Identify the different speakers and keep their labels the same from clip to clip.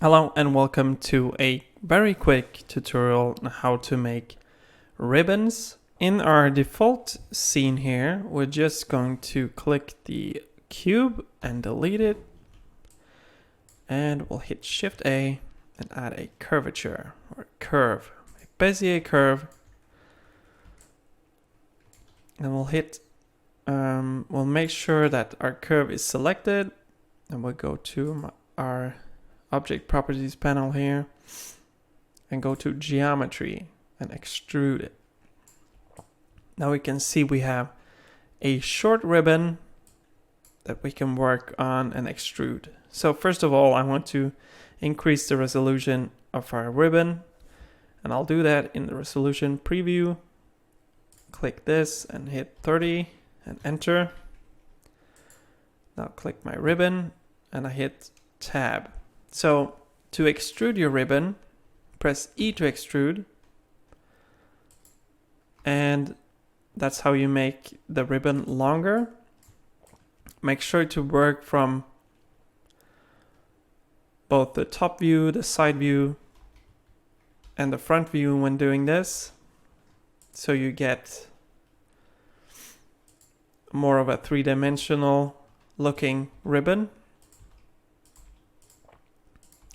Speaker 1: Hello and welcome to a very quick tutorial on how to make ribbons. In our default scene here, we're just going to click the cube and delete it. And we'll hit Shift A and add a curvature or curve, a Bezier curve. And we'll make sure that our curve is selected, and we'll go to our Object Properties panel here and go to Geometry and extrude it. Now we can see we have a short ribbon that we can work on and extrude. So first of all, I want to increase the resolution of our ribbon, and I'll do that in the resolution preview. Click this and hit 30 and enter. Now click my ribbon and I hit tab. So to extrude your ribbon, press E to extrude, and that's how you make the ribbon longer. Make sure to work from both the top view, the side view, and the front view when doing this, so you get more of a three-dimensional looking ribbon.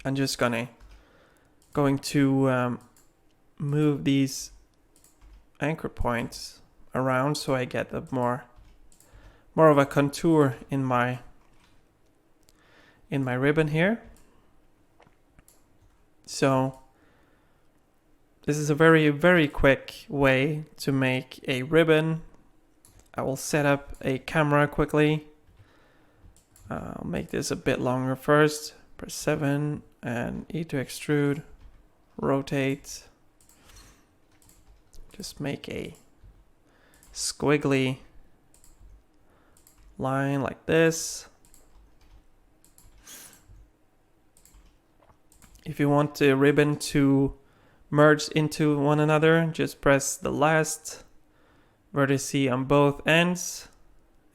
Speaker 1: I'm just going to move these anchor points around so I get a more of a contour in my ribbon here. So this is a very quick way to make a ribbon. I will set up a camera quickly. I'll make this a bit longer first. Press 7 and E to extrude, rotate. Just make a squiggly line like this. If you want the ribbon to merge into one another, just press the last vertex on both ends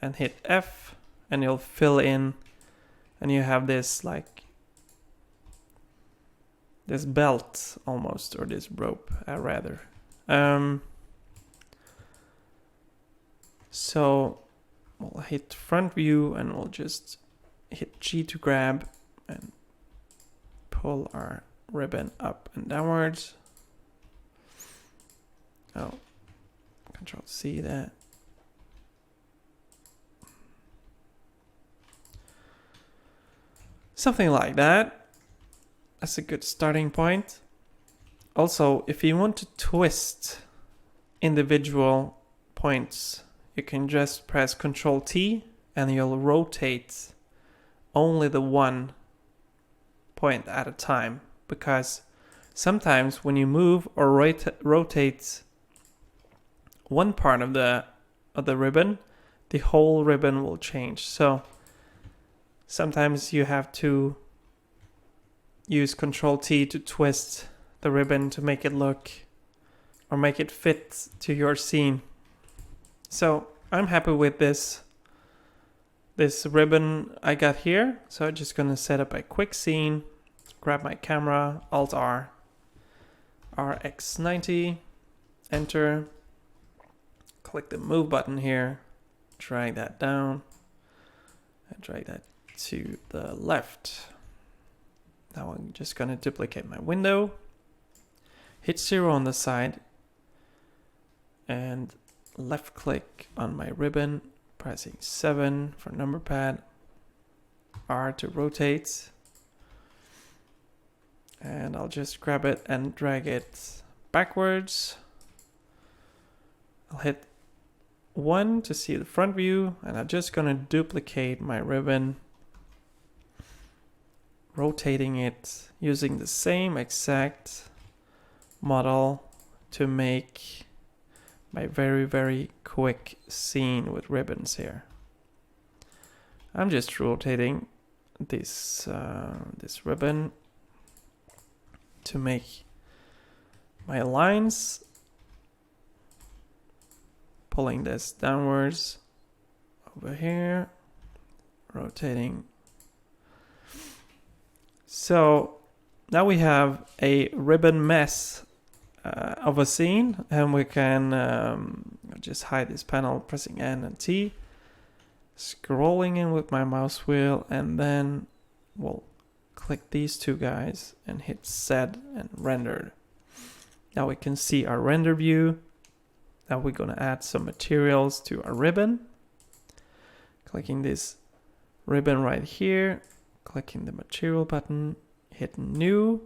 Speaker 1: and hit F, and you'll fill in, and you have this like this belt almost, or this rope rather. So we'll hit front view and we'll just hit G to grab and pull our ribbon up and downwards. Oh, Control C that. Something like that. That's a good starting point. Also, if you want to twist individual points, you can just press Control T and you'll rotate only the one point at a time, because sometimes when you move or rotate one part of the ribbon, the whole ribbon will change. So sometimes you have to use Control T to twist the ribbon to make it look or make it fit to your scene. So I'm happy with this ribbon I got here. So I'm just gonna set up a quick scene, grab my camera, Alt R, RX90, enter, click the move button here, drag that down, and drag that to the left. Now I'm just going to duplicate my window, hit 0 on the side, and left click on my ribbon, pressing 7 for number pad, R to rotate, and I'll just grab it and drag it backwards. I'll hit 1 to see the front view, and I'm just going to duplicate my ribbon, rotating it using the same exact model to make my very quick scene with ribbons here. I'm just rotating this ribbon to make my lines, pulling this downwards over here, rotating. So now we have a ribbon mess of a scene, and we can just hide this panel pressing N and T, scrolling in with my mouse wheel, and then we'll click these two guys and hit set and render. Now we can see our render view. Now we're going to add some materials to our ribbon. Clicking this ribbon right here, clicking the material button, hit new,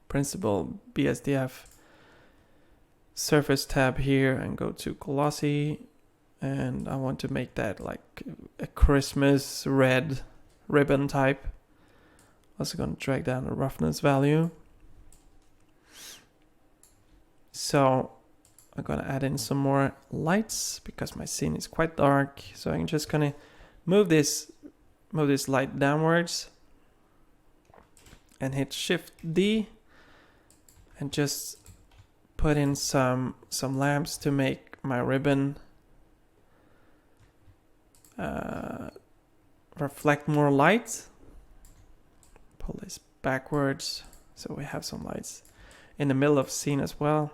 Speaker 1: principal BSDF surface tab here, and go to glossy, and I want to make that like a Christmas red ribbon type. Also going to drag down the roughness value. So I'm going to add in some more lights because my scene is quite dark. So I'm just going to move this light downwards and hit Shift D and just put in some lamps to make my ribbon reflect more light. Pull this backwards so we have some lights in the middle of the scene as well.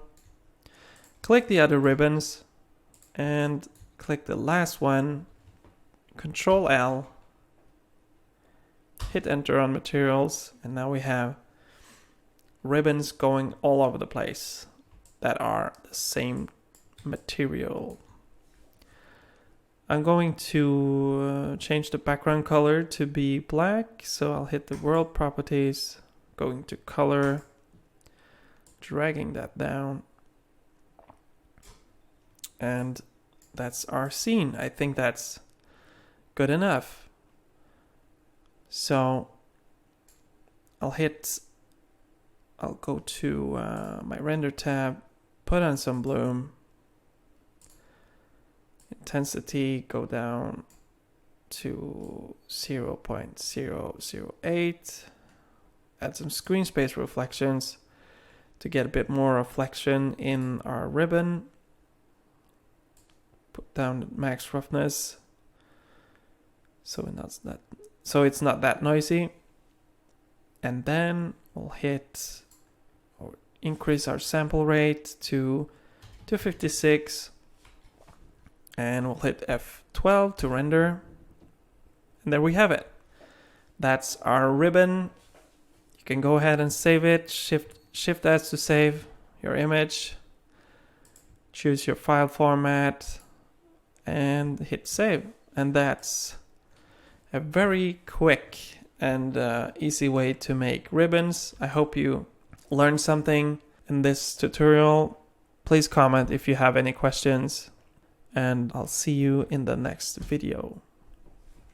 Speaker 1: Click the other ribbons and click the last one, Control L, hit enter on materials, and now we have ribbons going all over the place that are the same material. I'm going to change the background color to be black, so I'll hit the world properties, going to color, dragging that down, and that's our scene. I think that's good enough. So I'll go to my render tab, put on some bloom, intensity go down to 0.008, add some screen space reflections to get a bit more reflection in our ribbon. Put down the max roughness so it's not that noisy, and then we'll hit or increase our sample rate to 256, and we'll hit F12 to render, and there we have it. That's our ribbon. You can go ahead and save it. Shift S to save your image, choose your file format, and hit save. And that's a very quick and easy way to make ribbons. I hope you learned something in this tutorial. Please comment if you have any questions, and I'll see you in the next video.